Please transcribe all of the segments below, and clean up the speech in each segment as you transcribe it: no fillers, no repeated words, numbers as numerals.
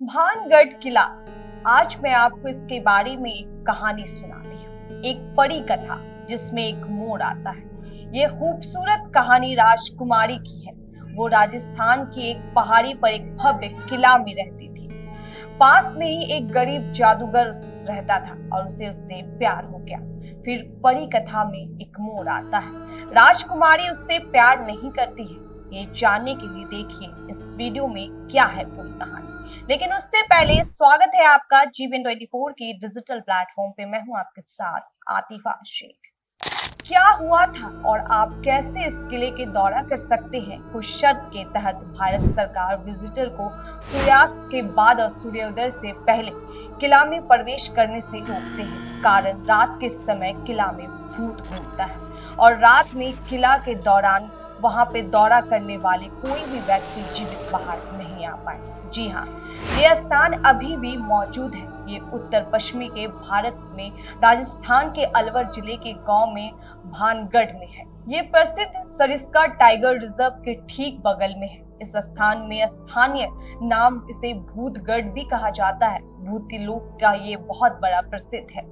भानगढ़ किला। आज मैं आपको इसके बारे में एक कहानी सुनाती हूँ, एक परी कथा जिसमें एक मोड़ आता है। ये खूबसूरत कहानी राजकुमारी की है। वो राजस्थान की एक पहाड़ी पर एक भव्य किला में रहती थी। पास में ही एक गरीब जादूगर रहता था और उससे प्यार हो गया। फिर परी कथा में एक मोड़ आता है। राजकुमारी उससे प्यार नहीं करती है। ये जानने के लिए देखिए इस वीडियो में क्या है पूरी कहानी। लेकिन उससे पहले स्वागत है आपका GVN24 की डिजिटल प्लेटफॉर्म पे। मैं हूं आपके साथ आतिफा शेख। क्या हुआ था और आप कैसे इस किले के दौरा कर सकते हैं? कुछ शर्त के तहत भारत सरकार विजिटर को सूर्यास्त के बाद और सूर्योदय से पहले किला में प्रवेश करने से रोकते हैं। कारण रात के समय किला में भूत घूमता है और रात में किला के दौरान वहां पे दौरा करने वाले कोई भी व्यक्ति जीवित बाहर नहीं आ पाए। जी हाँ, ये स्थान अभी भी मौजूद है। ये उत्तर पश्चिमी के भारत में राजस्थान के अलवर जिले के गांव में भानगढ़ में है। ये प्रसिद्ध सरिस्का टाइगर रिजर्व के ठीक बगल में है। इस स्थान में स्थानीय नाम इसे भूतगढ़ भी कहा जाता है। भूती लोक का ये बहुत बड़ा प्रसिद्ध है।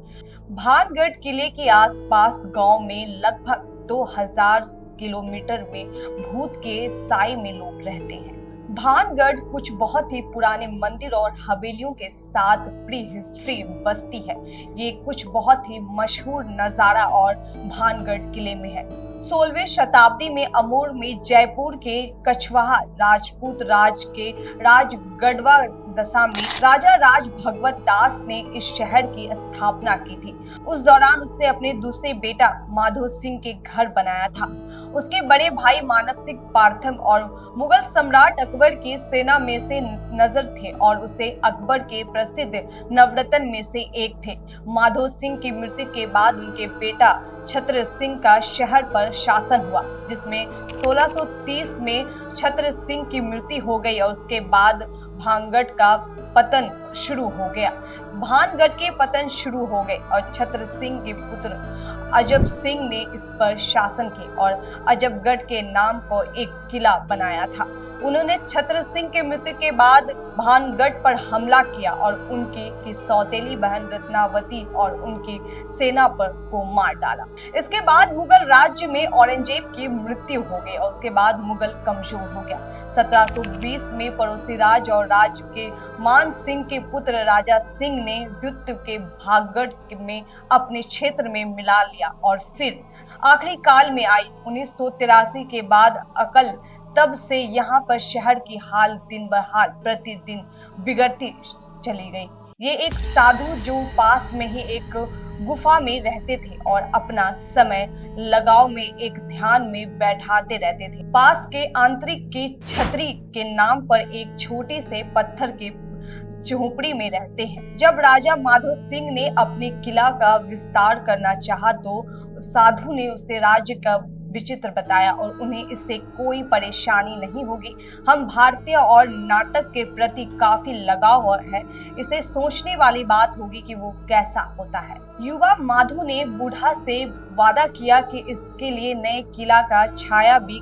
भानगढ़ किले के आसपास गांव में लगभग 2000 किलोमीटर में भूत के साए में लोग रहते हैं। भानगढ़ कुछ बहुत ही पुराने मंदिर और हवेलियों के साथ प्री हिस्ट्री बस्ती है। ये कुछ बहुत ही मशहूर नजारा और भानगढ़ किले में है। 16वीं शताब्दी में अमूर में जयपुर के कछवाहा राजपूत राज के राजगढ़वा दशा में राजा राज भगवत दास ने इस शहर की स्थापना की थी। उस दौरान उसने अपने दूसरे बेटा माधो सिंह के घर बनाया था। उसके बड़े भाई मानव सिंह पार्थम और मुगल सम्राट अकबर की सेना में से नजर थे और उसे अकबर के प्रसिद्ध नवरत्न में से एक थे। माधो सिंह की मृत्यु के बाद उनके बेटा छत्र सिंह का शहर पर शासन हुआ, जिसमें 1630 में छत्र सिंह की मृत्यु हो गई और उसके बाद भानगढ़ का पतन शुरू हो गया। भानगढ़ के पतन शुरू हो गए और छत्र सिंह के पुत्र अजब सिंह ने इस पर शासन किया और अजबगढ़ के नाम को एक किला बनाया था। उन्होंने छत्र सिंह के मृत्यु के बाद भानगढ़ पर हमला किया और उनकी सौतेली बहन रत्नावती और उनकी सेना पर को मार डाला। इसके बाद मुगल राज्य में औरंगजेब की मृत्यु हो गई और उसके बाद मुगल कमजोर हो गया। 1720 में पड़ोसी राज और राज के मान सिंह के पुत्र राजा सिंह ने द्वितीय के भानगढ़ में अपने क्षेत्र में मिला लिया और फिर आखिरी काल में आई 1983 के बाद अकल। तब से यहाँ पर शहर की हाल दिन ब हाल प्रतिदिन बिगड़ती चली गई। ये एक साधु जो पास में ही एक गुफा में रहते थे और अपना समय लगाव में एक ध्यान में बैठाते रहते थे। पास के आंतरिक की छतरी के नाम पर एक छोटे से पत्थर के झोपड़ी में रहते हैं। जब राजा माधो सिंह ने अपने किला का विस्तार करना चाहा तो साधु ने उसे राज्य का विचित्र बताया और उन्हें इससे कोई परेशानी नहीं होगी। हम भारतीय और नाटक के प्रति काफी लगाव है। इसे सोचने वाली बात होगी कि वो कैसा होता है। युवा माधु ने बूढ़ा से वादा किया कि इसके लिए नए किला का छाया भी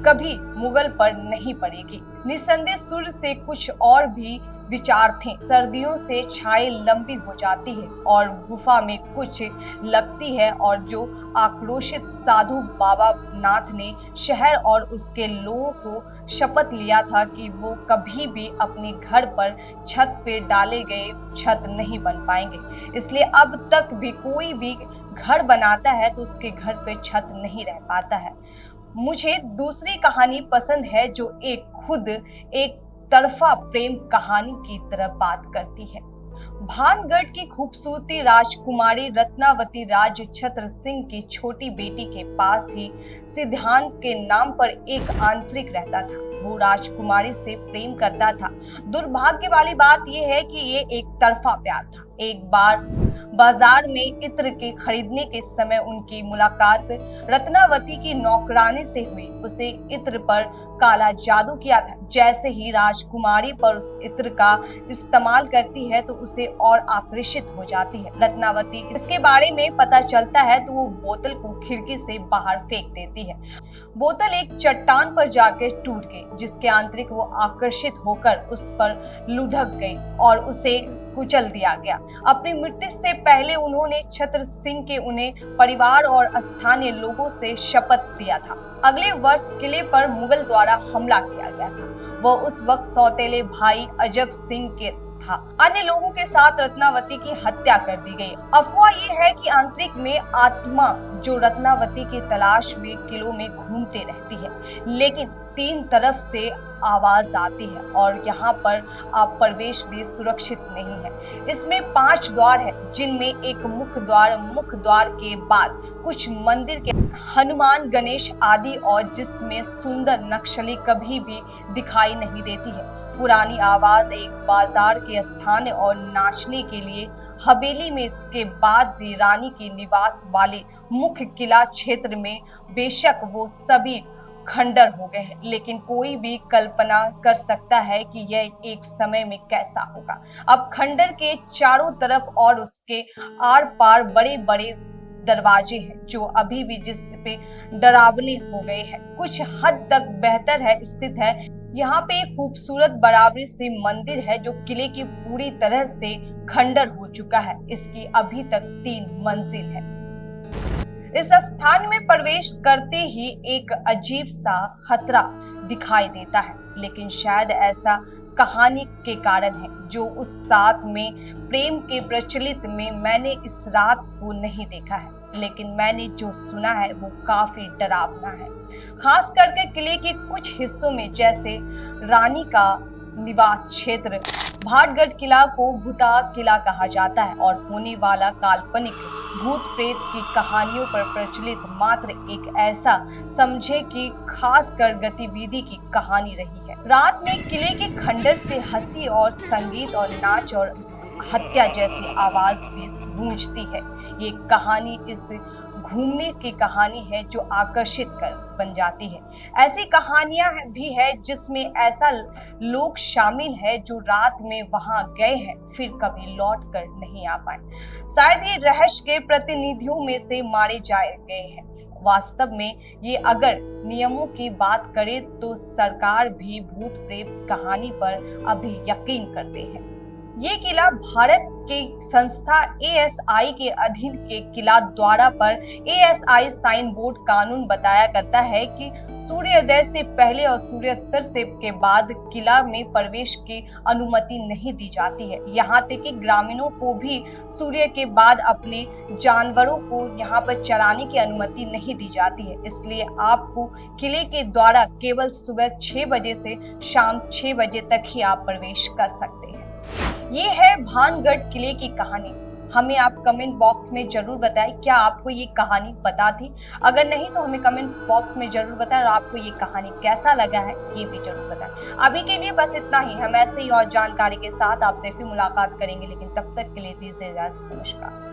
कभी मुगल पर नहीं पड़ेगी। निसंदेह सूर्य से कुछ और भी विचार थे। सर्दियों से छाए लंबी हो जाती है और गुफा में कुछ लगती है और जो आक्रोशित साधु बाबा नाथ ने शहर और उसके लोगों को शपथ लिया था कि वो कभी भी अपने घर पर छत पे डाले गए छत नहीं बन पाएंगे। इसलिए अब तक भी कोई भी घर बनाता है तो उसके घर पे छत नहीं रह पाता है। मुझे दूसरी कहानी पसंद है जो खुद एक तरफा प्रेम कहानी की तरह बात करती है। भानगढ़ की खूबसूरती राजकुमारी रत्नावती राज छत्र सिंह की छोटी बेटी के पास ही सिद्धांत के नाम पर एक आंतरिक रहता था। वो राजकुमारी से प्रेम करता था। दुर्भाग्य वाली बात यह है कि ये एक तरफा प्यार था। एक बार बाजार में इत्र के खरीदने के समय उनकी मुलाकात रत्नावती की नौकरानी से हुई। उसे इत्र पर काला जादू किया था। जैसे ही राजकुमारी पर उस इत्र का इस्तेमाल करती है तो उसे और आकर्षित हो जाती है। रत्नावती इसके बारे में पता चलता है तो वो बोतल को खिड़की से बाहर फेंक देती है। बोतल एक चट्टान पर जाकर टूट गई, जिसके आंतरिक वो आकर्षित होकर उस पर लुढ़क गई और उसे कुचल दिया गया। अपनी मृत्यु से पहले उन्होंने छत्र सिंह के उन्हें परिवार और स्थानीय लोगों से शपथ दिया था। अगले वर्ष किले पर मुगल द्वारा हमला किया गया था। वह उस वक्त सौतेले भाई अजब सिंह के था। अन्य लोगों के साथ रत्नावती की हत्या कर दी गई। अफवाह ये है कि आंतरिक में आत्मा जो रत्नावती की तलाश में किलों में घूमते रहती है, लेकिन तीन तरफ से आवाज आती है और यहाँ पर आप प्रवेश भी सुरक्षित नहीं है। इसमें 5 द्वार है, जिनमें एक मुख्य द्वार के बाद कुछ मंदिर के हनुमान, गणेश आदि, और जिसमें सुंदर नक्शली कभी भी दिखाई नहीं देती है। पुरानी आवाज एक बाजार के स्थान और नाचने के लिए हवेली में, इसके बाद भी रानी के निवास वाले मुख्य किला क्षेत्र में बेशक वो सभी खंडर हो गए हैं, लेकिन कोई भी कल्पना कर सकता है कि यह एक समय में कैसा होगा। अब खंडर के चारों तरफ और उसके आर पार बड़े बड़े दरवाजे हैं जो अभी भी जिस पे डरावने हो गए हैं, कुछ हद तक बेहतर है स्थित है। यहाँ पे एक खूबसूरत बराबरी से मंदिर है जो किले की पूरी तरह से खंडर हो चुका है। इसकी अभी तक 3 मंजिल है। इस स्थान में प्रवेश करते ही एक अजीब सा खतरा दिखाई देता है, लेकिन शायद ऐसा कहानी के कारण है जो उस साथ में प्रेम के प्रचलित में मैंने इस रात को नहीं देखा है, लेकिन मैंने जो सुना है वो काफी डरावना है। खास करके किले के कुछ हिस्सों में, जैसे रानी का निवास क्षेत्र, भाटगढ़ किला को भूता किला कहा जाता है और होने वाला काल्पनिक भूत प्रेत की कहानियों पर प्रचलित मात्र एक ऐसा समझे कि खास कर गतिविधि की कहानी रही है। रात में किले के खंडर से हंसी और संगीत और नाच और हत्या जैसी आवाज भी गूंजती है। ये कहानी इस घूमने की कहानी है जो आकर्षित कर बन जाती है। ऐसी कहानियां भी है जिसमें ऐसा लोग शामिल है जो रात में वहां गए हैं फिर कभी लौट कर नहीं आ पाए। शायद ये रहस्य के प्रतिनिधियों में से मारे जाए गए हैं। वास्तव में ये अगर नियमों की बात करें तो सरकार भी भूत प्रेत कहानी पर अभी यकीन करते हैं। ये किला भारत के संस्था ASI के अधीन के किला द्वारा पर ASI साइन बोर्ड कानून बताया करता है कि सूर्योदय से पहले और सूर्यास्त से के बाद किला में प्रवेश की अनुमति नहीं दी जाती है। यहाँ तक कि ग्रामीणों को भी सूर्य के बाद अपने जानवरों को यहाँ पर चराने की अनुमति नहीं दी जाती है। इसलिए आपको किले के द्वारा केवल सुबह 6 बजे से शाम 6 बजे तक ही आप प्रवेश कर सकते हैं। ये है भानगढ़ किले की कहानी। हमें आप कमेंट बॉक्स में जरूर बताएं क्या आपको ये कहानी पता थी। अगर नहीं तो हमें कमेंट बॉक्स में जरूर बताएं और आपको ये कहानी कैसा लगा है ये भी जरूर बताएं। अभी के लिए बस इतना ही। हम ऐसे ही और जानकारी के साथ आपसे फिर मुलाकात करेंगे, लेकिन तब तक के लिए दीजिए इजाजत। नमस्कार।